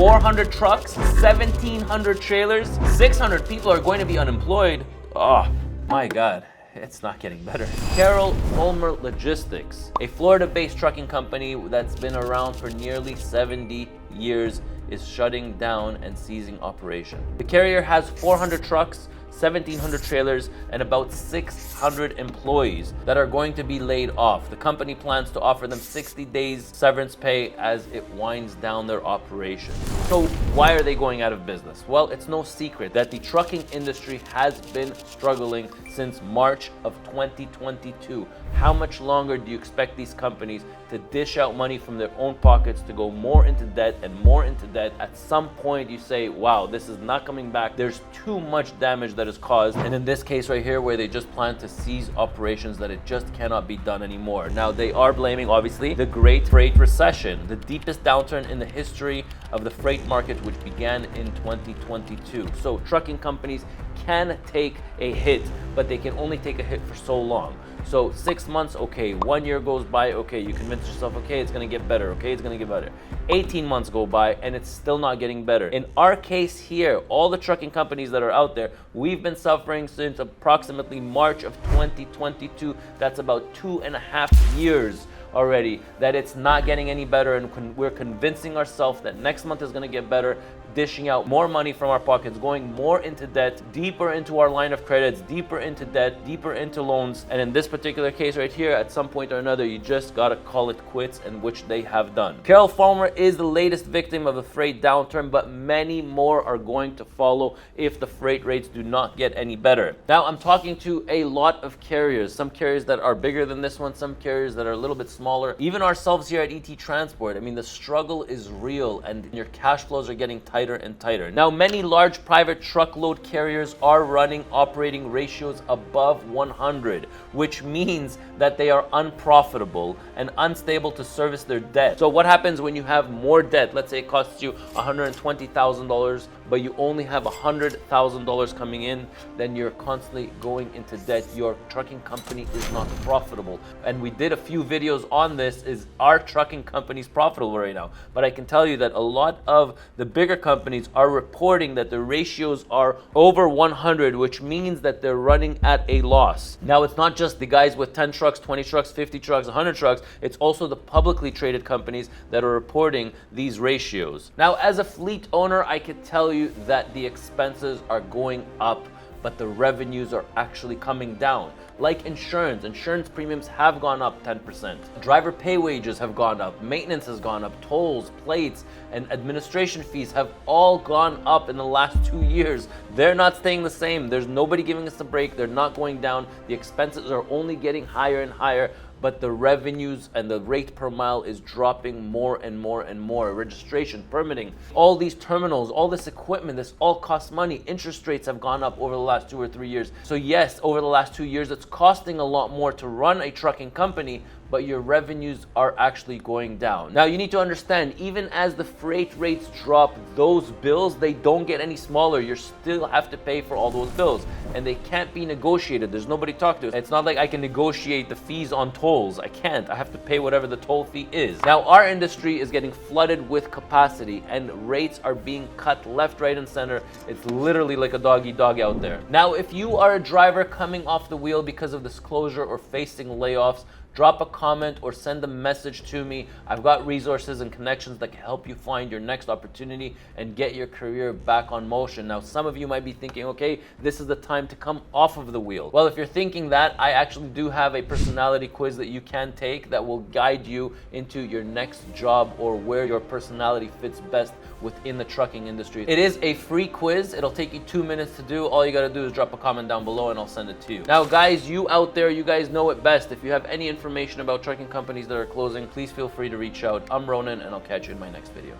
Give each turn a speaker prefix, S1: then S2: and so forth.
S1: 400 trucks, 1,700 trailers, 600 people are going to be unemployed. Oh my God. It's not getting better. CAROLL Fulmer Logistics, a Florida-based trucking company that's been around for nearly 70 years, is shutting down and ceasing operation. The carrier has 400 trucks, 1,700 trailers, and about 600 employees that are going to be laid off. The company plans to offer them 60 days severance pay as it winds down their operation. So why are they going out of business? Well, it's no secret that the trucking industry has been struggling since March of 2022. How much longer do you expect these companies to dish out money from their own pockets to go more into debt and more into debt? At some point you say, wow, this is not coming back. There's too much damage that is caused. And in this case right here, where they just plan to cease operations, that it just cannot be done anymore. Now they are blaming, obviously, the Great Freight Recession, the deepest downturn in the history of the freight market, which began in 2022. So trucking companies can take a hit, but they can only take a hit for so long. So 6 months, okay. 1 year goes by, okay. You convince yourself, okay, it's gonna get better, okay, it's gonna get better. 18 months go by and it's still not getting better. In our case here, all the trucking companies that are out there, we've been suffering since approximately March of 2022. That's about 2.5 years already that it's not getting any better, and we're convincing ourselves that next month is going to get better, dishing out more money from our pockets, going more into debt, deeper into our line of credits, deeper into debt, deeper into loans. And in this particular case right here, at some point or another, you just got to call it quits, and which they have done. CAROLL Fulmer is the latest victim of a freight downturn, but many more are going to follow if the freight rates do not get any better. Now, I'm talking to a lot of carriers, some carriers that are bigger than this one, some carriers that are a little bit smaller, even ourselves here at ET Transport. I mean, the struggle is real and your cash flows are getting tighter and tighter. Now, many large private truckload carriers are running operating ratios above 100, which means that they are unprofitable and unstable to service their debt. So what happens when you have more debt? Let's say it costs you $120,000, but you only have $100,000 coming in, then you're constantly going into debt. Your trucking company is not profitable. And we did a few videos on this. Is our trucking companies profitable right now? But I can tell you that a lot of the bigger companies are reporting that the ratios are over 100, which means that they're running at a loss. Now, it's not just the guys with 10 trucks, 20 trucks, 50 trucks, 100 trucks. It's also the publicly traded companies that are reporting these ratios. Now, as a fleet owner, I can tell you that the expenses are going up, but the revenues are actually coming down. Like insurance premiums have gone up 10%. Driver pay wages have gone up, maintenance has gone up, tolls, plates, and administration fees have all gone up in the last 2 years. They're not staying the same. There's nobody giving us a break. They're not going down. The expenses are only getting higher and higher, but the revenues and the rate per mile is dropping more and more and more. Registration, permitting, all these terminals, all this equipment, this all costs money. Interest rates have gone up over the last 2 or 3 years. So yes, over the last 2 years, it's costing a lot more to run a trucking company, but your revenues are actually going down. Now, you need to understand, even as the freight rates drop, those bills, they don't get any smaller. You still have to pay for all those bills, and they can't be negotiated. There's nobody to talk to. It's not like I can negotiate the fees on tolls. I can't. I have to pay whatever the toll fee is. Now, our industry is getting flooded with capacity, and rates are being cut left, right, and center. It's literally like a dog-eat-dog out there. Now, if you are a driver coming off the wheel because of this closure or facing layoffs, drop a comment or send a message to me. I've got resources and connections that can help you find your next opportunity and get your career back on motion. Now, some of you might be thinking, okay, this is the time to come off of the wheel. Well, if you're thinking that, I actually do have a personality quiz that you can take that will guide you into your next job or where your personality fits best within the trucking industry. It is a free quiz. It'll take you 2 minutes to do. All you got to do is drop a comment down below and I'll send it to you. Now, guys, you out there, you guys know it best. If you have any information about trucking companies that are closing, please feel free to reach out. I'm Ronan, and I'll catch you in my next video.